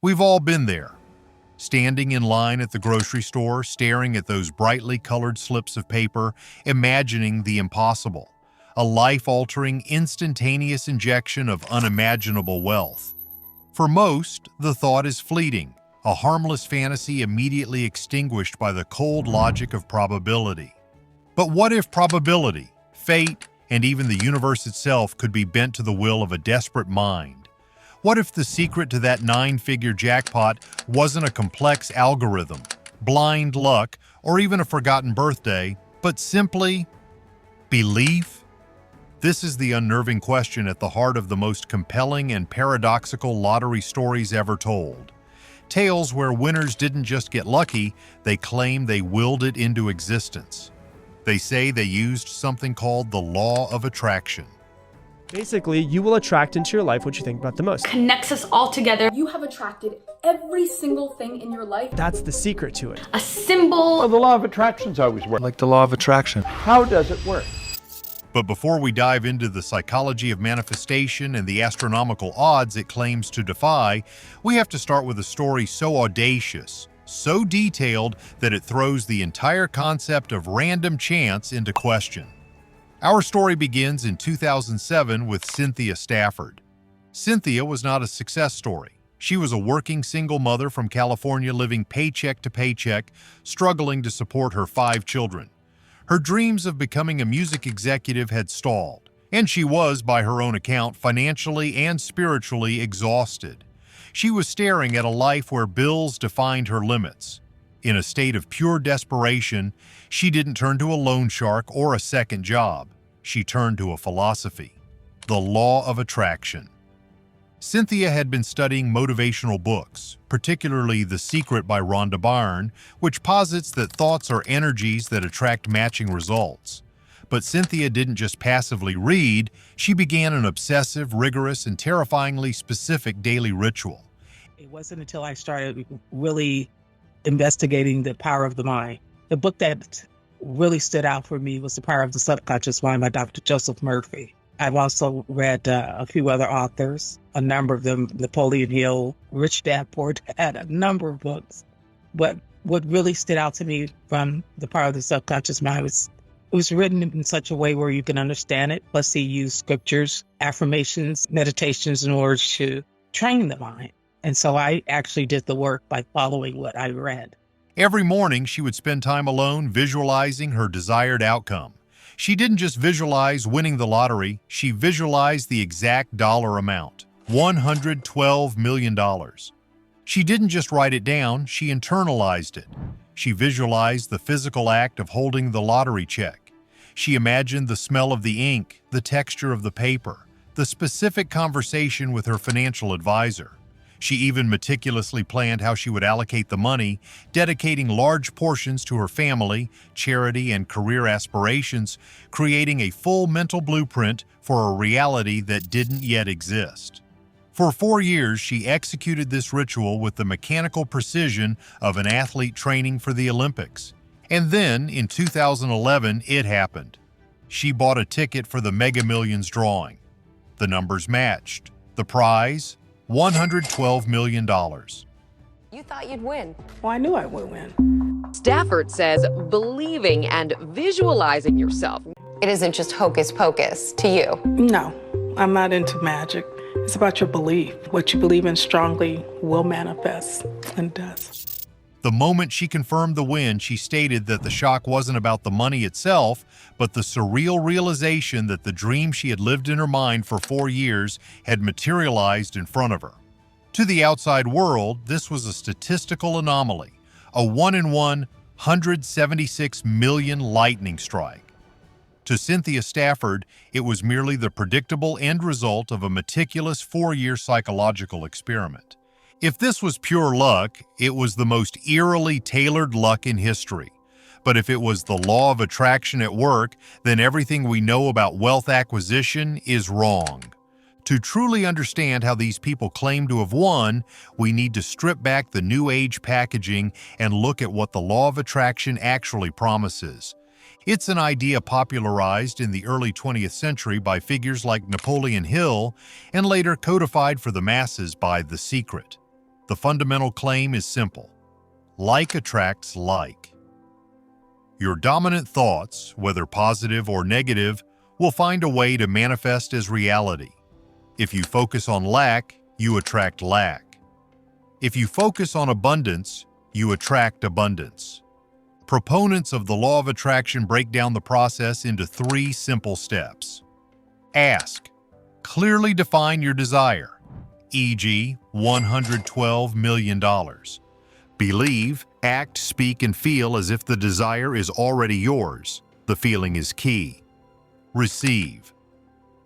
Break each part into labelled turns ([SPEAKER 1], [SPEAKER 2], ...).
[SPEAKER 1] We've all been there, standing in line at the grocery store, staring at those brightly colored slips of paper, imagining the impossible, a life-altering, instantaneous injection of unimaginable wealth. For most, the thought is fleeting, a harmless fantasy immediately extinguished by the cold logic of probability. But what if probability, fate, and even the universe itself could be bent to the will of a desperate mind? What if the secret to that 9-figure jackpot wasn't a complex algorithm, blind luck, or even a forgotten birthday, but simply belief? This is the unnerving question at the heart of the most compelling and paradoxical lottery stories ever told. Tales where winners didn't just get lucky, they claim they willed it into existence. They say they used something called the law of attraction.
[SPEAKER 2] Basically, you will attract into your life what you think about the most.
[SPEAKER 3] Connects us all together. You have attracted every single thing in your life.
[SPEAKER 2] That's the secret to it.
[SPEAKER 3] A symbol.
[SPEAKER 4] Well, the law of attraction's always worked.
[SPEAKER 5] Like the law of attraction.
[SPEAKER 4] How does it work?
[SPEAKER 1] But before we dive into the psychology of manifestation and the astronomical odds it claims to defy, we have to start with a story so audacious, so detailed that it throws the entire concept of random chance into question. Our story begins in 2007 with Cynthia Stafford. Cynthia was not a success story. She was a working single mother from California living paycheck to paycheck, struggling to support her 5 children. Her dreams of becoming a music executive had stalled, and she was, by her own account, financially and spiritually exhausted. She was staring at a life where bills defined her limits. In a state of pure desperation, she didn't turn to a loan shark or a second job. She turned to a philosophy: the law of attraction. Cynthia had been studying motivational books, particularly The Secret by Rhonda Byrne, which posits that thoughts are energies that attract matching results. But Cynthia didn't just passively read, she began an obsessive, rigorous, and terrifyingly specific daily ritual.
[SPEAKER 6] It wasn't until I started really investigating the power of the mind. The book that really stood out for me was The Power of the Subconscious Mind by Dr. Joseph Murphy. I've also read a few other authors, a number of them, Napoleon Hill, Rich Dad Poor Dad, a number of books. But what really stood out to me from The Power of the Subconscious Mind was it was written in such a way where you can understand it. Plus, he used scriptures, affirmations, meditations in order to train the mind. And so I actually did the work by following what I read.
[SPEAKER 1] Every morning, she would spend time alone visualizing her desired outcome. She didn't just visualize winning the lottery, she visualized the exact dollar amount, $112 million. She didn't just write it down, she internalized it. She visualized the physical act of holding the lottery check. She imagined the smell of the ink, the texture of the paper, the specific conversation with her financial advisor. She even meticulously planned how she would allocate the money, dedicating large portions to her family, charity, and career aspirations, creating a full mental blueprint for a reality that didn't yet exist. For 4 years, she executed this ritual with the mechanical precision of an athlete training for the Olympics. And then, in 2011, it happened. She bought a ticket for the Mega Millions drawing. The numbers matched. The prize? $112 million.
[SPEAKER 7] You thought you'd win.
[SPEAKER 8] Well, I knew I would win.
[SPEAKER 7] Stafford says believing and visualizing yourself.
[SPEAKER 9] It isn't just hocus pocus to you.
[SPEAKER 8] No, I'm not into magic. It's about your belief. What you believe in strongly will manifest, and does.
[SPEAKER 1] The moment she confirmed the win, she stated that the shock wasn't about the money itself, but the surreal realization that the dream she had lived in her mind for 4 years had materialized in front of her. To the outside world, this was a statistical anomaly, a 1 in 176 million lightning strike. To Cynthia Stafford, it was merely the predictable end result of a meticulous 4-year psychological experiment. If this was pure luck, it was the most eerily tailored luck in history. But if it was the law of attraction at work, then everything we know about wealth acquisition is wrong. To truly understand how these people claim to have won, we need to strip back the New Age packaging and look at what the law of attraction actually promises. It's an idea popularized in the early 20th century by figures like Napoleon Hill and later codified for the masses by The Secret. The fundamental claim is simple. Like attracts like. Your dominant thoughts, whether positive or negative, will find a way to manifest as reality. If you focus on lack, you attract lack. If you focus on abundance, you attract abundance. Proponents of the law of attraction break down the process into 3 simple steps. Ask. Clearly define your desire, e.g., $112 million. Believe, act, speak, and feel as if the desire is already yours. The feeling is key. Receive.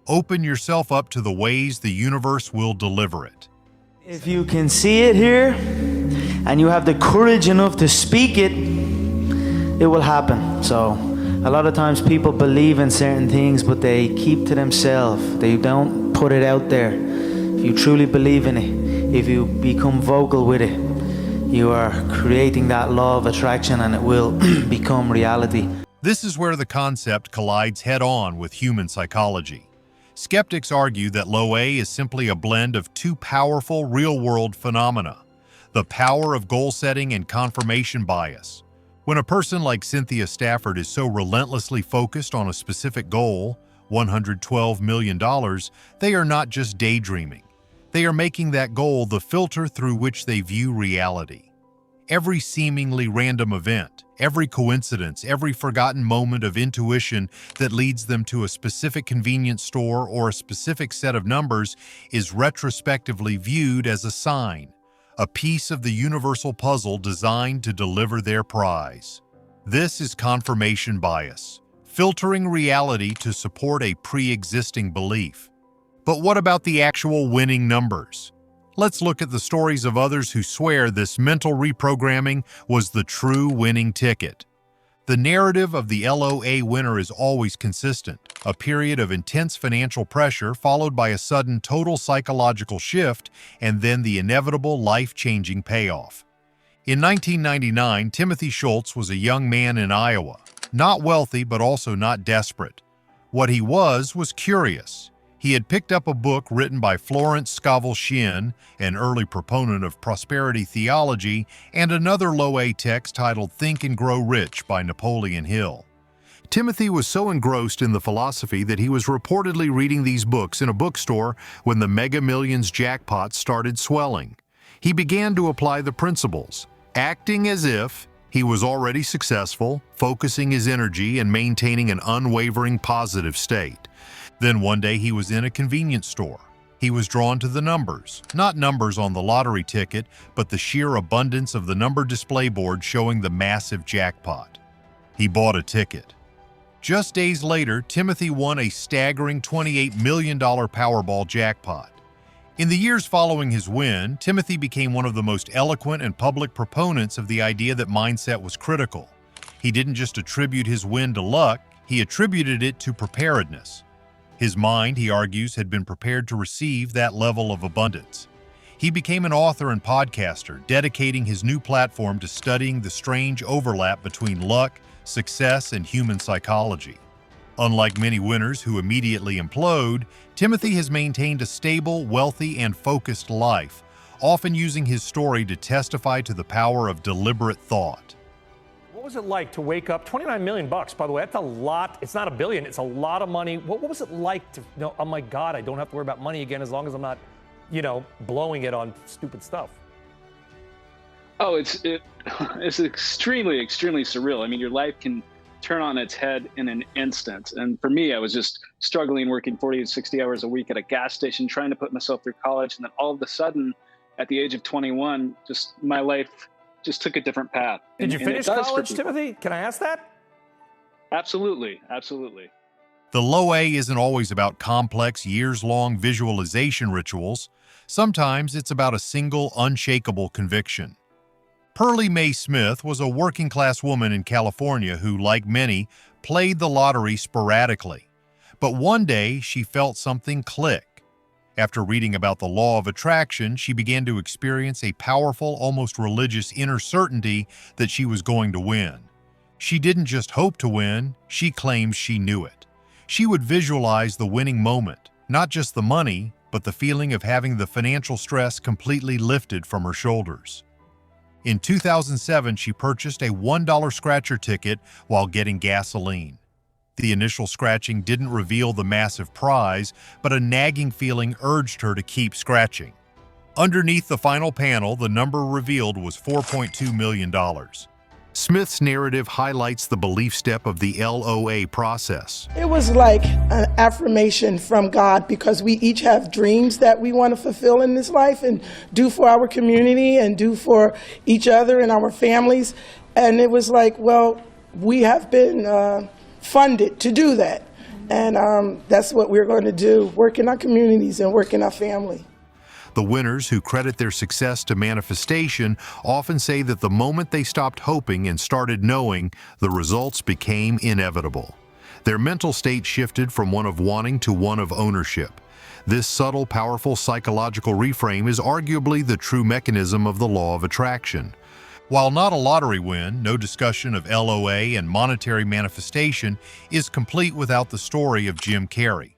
[SPEAKER 1] Open yourself up to the ways the universe will deliver it.
[SPEAKER 5] If you can see it here, and you have the courage enough to speak it, it will happen. So a lot of times people believe in certain things, but they keep to themselves. They don't put it out there. If you truly believe in it, if you become vocal with it, you are creating that law of attraction, and it will become reality.
[SPEAKER 1] This is where the concept collides head-on with human psychology. Skeptics argue that low A is simply a blend of 2 powerful real-world phenomena: the power of goal-setting and confirmation bias. When a person like Cynthia Stafford is so relentlessly focused on a specific goal, $112 million, they are not just daydreaming. They are making that goal the filter through which they view reality. Every seemingly random event, every coincidence, every forgotten moment of intuition that leads them to a specific convenience store or a specific set of numbers is retrospectively viewed as a sign, a piece of the universal puzzle designed to deliver their prize. This is confirmation bias, filtering reality to support a pre-existing belief. But what about the actual winning numbers? Let's look at the stories of others who swear this mental reprogramming was the true winning ticket. The narrative of the LOA winner is always consistent: a period of intense financial pressure followed by a sudden total psychological shift and then the inevitable life-changing payoff. In 1999, Timothy Schultz was a young man in Iowa, not wealthy but also not desperate. What he was curious. He had picked up a book written by Florence Scovel Shinn, an early proponent of prosperity theology, and another low-A text titled Think and Grow Rich by Napoleon Hill. Timothy was so engrossed in the philosophy that he was reportedly reading these books in a bookstore when the Mega Millions jackpot started swelling. He began to apply the principles, acting as if he was already successful, focusing his energy and maintaining an unwavering positive state. Then one day he was in a convenience store. He was drawn to the numbers, not numbers on the lottery ticket, but the sheer abundance of the number display board showing the massive jackpot. He bought a ticket. Just days later, Timothy won a staggering $28 million Powerball jackpot. In the years following his win, Timothy became one of the most eloquent and public proponents of the idea that mindset was critical. He didn't just attribute his win to luck, he attributed it to preparedness. His mind, he argues, had been prepared to receive that level of abundance. He became an author and podcaster, dedicating his new platform to studying the strange overlap between luck, success, and human psychology. Unlike many winners who immediately implode, Timothy has maintained a stable, wealthy, and focused life, often using his story to testify to the power of deliberate thought.
[SPEAKER 10] What was it like to wake up? 29 million bucks, by the way, that's a lot. It's not a billion, it's a lot of money. What was it like to know, oh my God, I don't have to worry about money again as long as I'm not, blowing it on stupid stuff?
[SPEAKER 11] Oh, it's extremely, extremely surreal. I mean, your life can turn on its head in an instant. And for me, I was just struggling, working 40 to 60 hours a week at a gas station, trying to put myself through college. And then all of a sudden, at the age of 21, just my life just took a different path.
[SPEAKER 10] Did you finish college, Timothy? Can I ask that?
[SPEAKER 11] Absolutely. Absolutely.
[SPEAKER 1] The low A isn't always about complex, years-long visualization rituals. Sometimes it's about a single, unshakable conviction. Pearlie Mae Smith was a working-class woman in California who, like many, played the lottery sporadically. But one day, she felt something click. After reading about the law of attraction, she began to experience a powerful, almost religious inner certainty that she was going to win. She didn't just hope to win, she claimed she knew it. She would visualize the winning moment, not just the money, but the feeling of having the financial stress completely lifted from her shoulders. In 2007, she purchased a $1 scratcher ticket while getting gasoline. The initial scratching didn't reveal the massive prize, but a nagging feeling urged her to keep scratching. Underneath the final panel, the number revealed was $4.2 million. Smith's narrative highlights the belief step of the LOA process.
[SPEAKER 12] It was like an affirmation from God, because we each have dreams that we want to fulfill in this life and do for our community and do for each other and our families. And it was like, well, we have been funded to do that. And that's what we're going to do, work in our communities and work in our family.
[SPEAKER 1] The winners, who credit their success to manifestation, often say that the moment they stopped hoping and started knowing, the results became inevitable. Their mental state shifted from one of wanting to one of ownership. This subtle, powerful psychological reframe is arguably the true mechanism of the law of attraction. While not a lottery win, no discussion of LOA and monetary manifestation is complete without the story of Jim Carrey.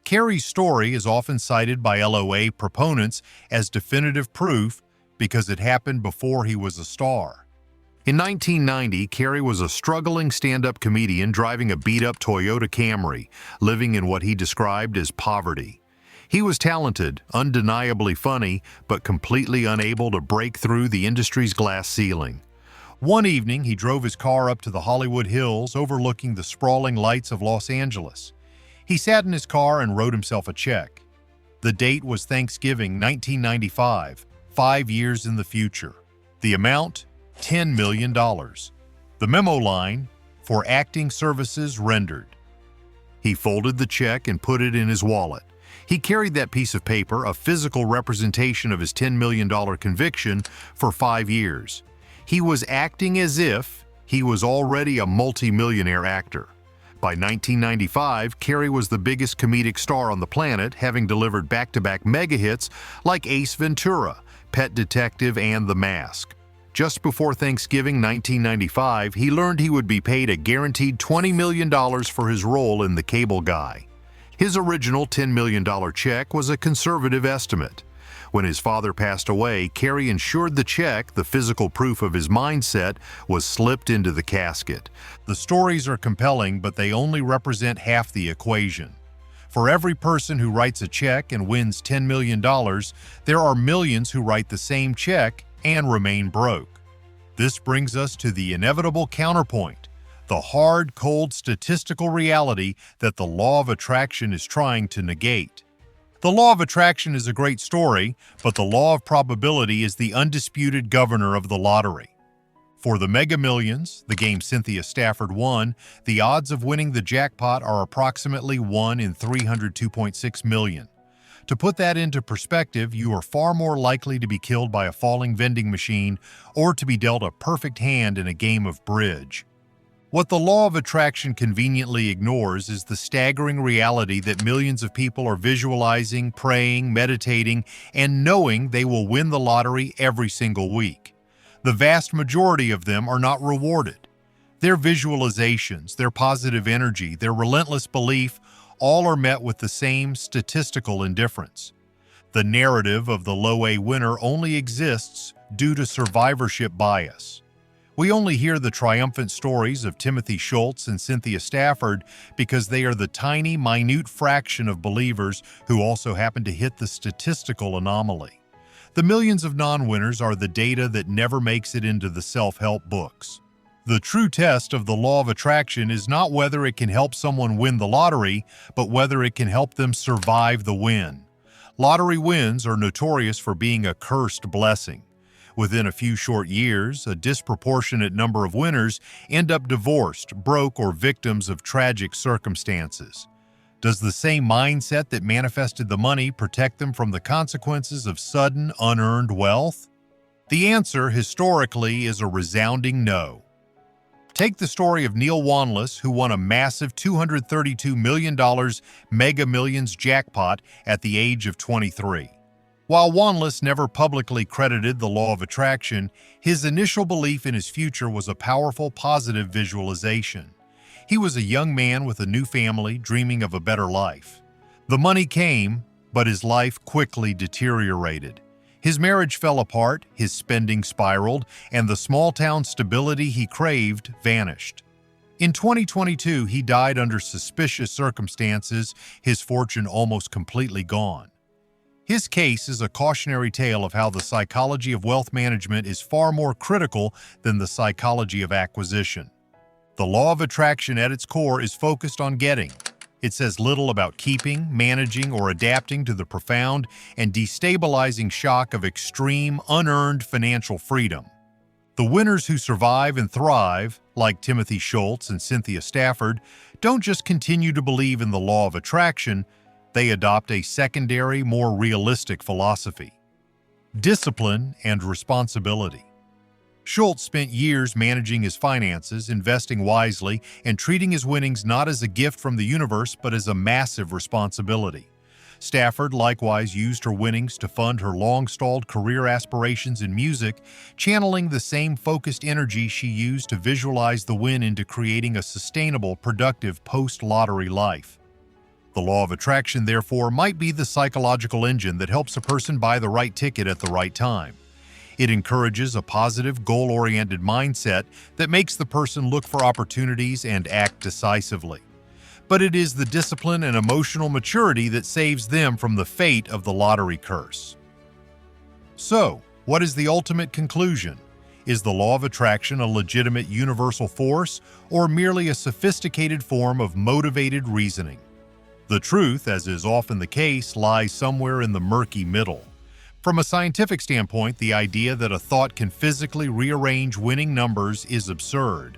[SPEAKER 1] Carrey's story is often cited by LOA proponents as definitive proof because it happened before he was a star. In 1990, Carrey was a struggling stand-up comedian driving a beat-up Toyota Camry, living in what he described as poverty. He was talented, undeniably funny, but completely unable to break through the industry's glass ceiling. One evening, he drove his car up to the Hollywood Hills, overlooking the sprawling lights of Los Angeles. He sat in his car and wrote himself a check. The date was Thanksgiving 1995, 5 years in the future. The amount, $10 million. The memo line, for acting services rendered. He folded the check and put it in his wallet. He carried that piece of paper, a physical representation of his $10 million conviction, for 5 years. He was acting as if he was already a multi-millionaire actor. By 1995, Carrey was the biggest comedic star on the planet, having delivered back-to-back mega hits like Ace Ventura, Pet Detective, and The Mask. Just before Thanksgiving 1995, he learned he would be paid a guaranteed $20 million for his role in The Cable Guy. His original $10 million check was a conservative estimate. When his father passed away, Carrey ensured the check, the physical proof of his mindset, was slipped into the casket. The stories are compelling, but they only represent half the equation. For every person who writes a check and wins $10 million, there are millions who write the same check and remain broke. This brings us to the inevitable counterpoint, the hard, cold statistical reality that the law of attraction is trying to negate. The law of attraction is a great story, but the law of probability is the undisputed governor of the lottery. For the Mega Millions, the game Cynthia Stafford won, the odds of winning the jackpot are approximately 1 in 302.6 million. To put that into perspective, you are far more likely to be killed by a falling vending machine or to be dealt a perfect hand in a game of bridge. What the law of attraction conveniently ignores is the staggering reality that millions of people are visualizing, praying, meditating, and knowing they will win the lottery every single week. The vast majority of them are not rewarded. Their visualizations, their positive energy, their relentless belief, all are met with the same statistical indifference. The narrative of the low-A winner only exists due to survivorship bias. We only hear the triumphant stories of Timothy Schultz and Cynthia Stafford because they are the tiny, minute fraction of believers who also happen to hit the statistical anomaly. The millions of non-winners are the data that never makes it into the self-help books. The true test of the law of attraction is not whether it can help someone win the lottery, but whether it can help them survive the win. Lottery wins are notorious for being a cursed blessing. Within a few short years, a disproportionate number of winners end up divorced, broke, or victims of tragic circumstances. Does the same mindset that manifested the money protect them from the consequences of sudden, unearned wealth? The answer, historically, is a resounding no. Take the story of Neil Wanless, who won a massive $232 million Mega Millions jackpot at the age of 23. While Wanless never publicly credited the law of attraction, his initial belief in his future was a powerful, positive visualization. He was a young man with a new family, dreaming of a better life. The money came, But his life quickly deteriorated. His marriage fell apart, his spending spiraled, and the small-town stability he craved vanished. In 2022, he died under suspicious circumstances, his fortune almost completely gone. His case is a cautionary tale of how the psychology of wealth management is far more critical than the psychology of acquisition. The law of attraction at its core is focused on getting. It says little about keeping, managing, or adapting to the profound and destabilizing shock of extreme, unearned financial freedom. The winners who survive and thrive, like Timothy Schultz and Cynthia Stafford, don't just continue to believe in the law of attraction, they adopt a secondary, more realistic philosophy: discipline and responsibility. Schultz spent years managing his finances, investing wisely, and treating his winnings not as a gift from the universe but as a massive responsibility. Stafford likewise used her winnings to fund her long-stalled career aspirations in music, channeling the same focused energy she used to visualize the win into creating a sustainable, productive post-lottery life. The law of attraction, therefore, might be the psychological engine that helps a person buy the right ticket at the right time. It encourages a positive, goal-oriented mindset that makes the person look for opportunities and act decisively. But it is the discipline and emotional maturity that saves them from the fate of the lottery curse. So, what is the ultimate conclusion? Is the law of attraction a legitimate universal force or merely a sophisticated form of motivated reasoning? The truth, as is often the case, lies somewhere in the murky middle. From a scientific standpoint, the idea that a thought can physically rearrange winning numbers is absurd.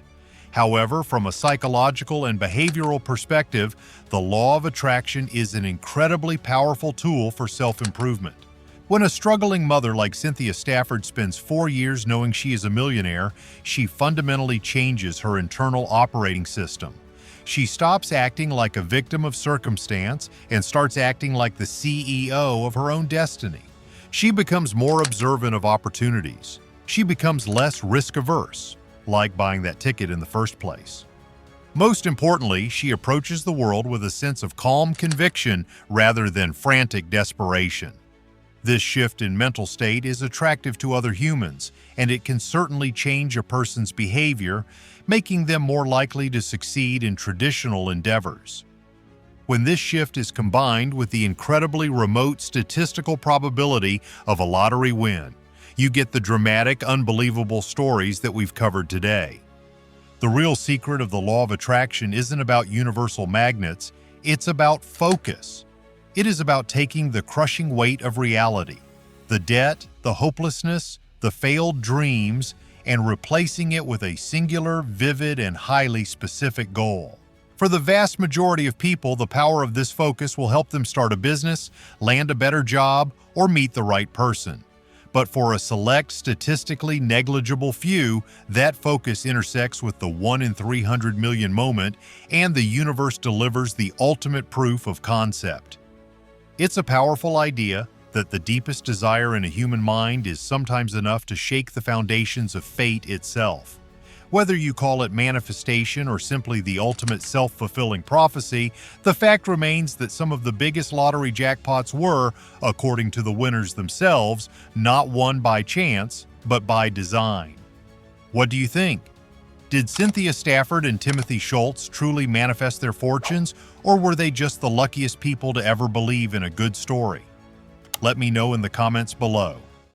[SPEAKER 1] However, from a psychological and behavioral perspective, the law of attraction is an incredibly powerful tool for self-improvement. When a struggling mother like Cynthia Stafford spends 4 years knowing she is a millionaire, she fundamentally changes her internal operating system. She stops acting like a victim of circumstance and starts acting like the CEO of her own destiny. She becomes more observant of opportunities. She becomes less risk-averse, like buying that ticket in the first place. Most importantly, she approaches the world with a sense of calm conviction rather than frantic desperation. This shift in mental state is attractive to other humans, and it can certainly change a person's behavior, making them more likely to succeed in traditional endeavors. When this shift is combined with the incredibly remote statistical probability of a lottery win, you get the dramatic, unbelievable stories that we've covered today. The real secret of the law of attraction isn't about universal magnets, it's about focus. It is about taking the crushing weight of reality, the debt, the hopelessness, the failed dreams, and replacing it with a singular, vivid, and highly specific goal. For the vast majority of people, the power of this focus will help them start a business, land a better job, or meet the right person. But for a select, statistically negligible few, that focus intersects with the 1 in 300 million moment, and the universe delivers the ultimate proof of concept. It's a powerful idea that the deepest desire in a human mind is sometimes enough to shake the foundations of fate itself. Whether you call it manifestation or simply the ultimate self-fulfilling prophecy, the fact remains that some of the biggest lottery jackpots were, according to the winners themselves, not won by chance, but by design. What do you think? Did Cynthia Stafford and Timothy Schultz truly manifest their fortunes, or were they just the luckiest people to ever believe in a good story? Let me know in the comments below.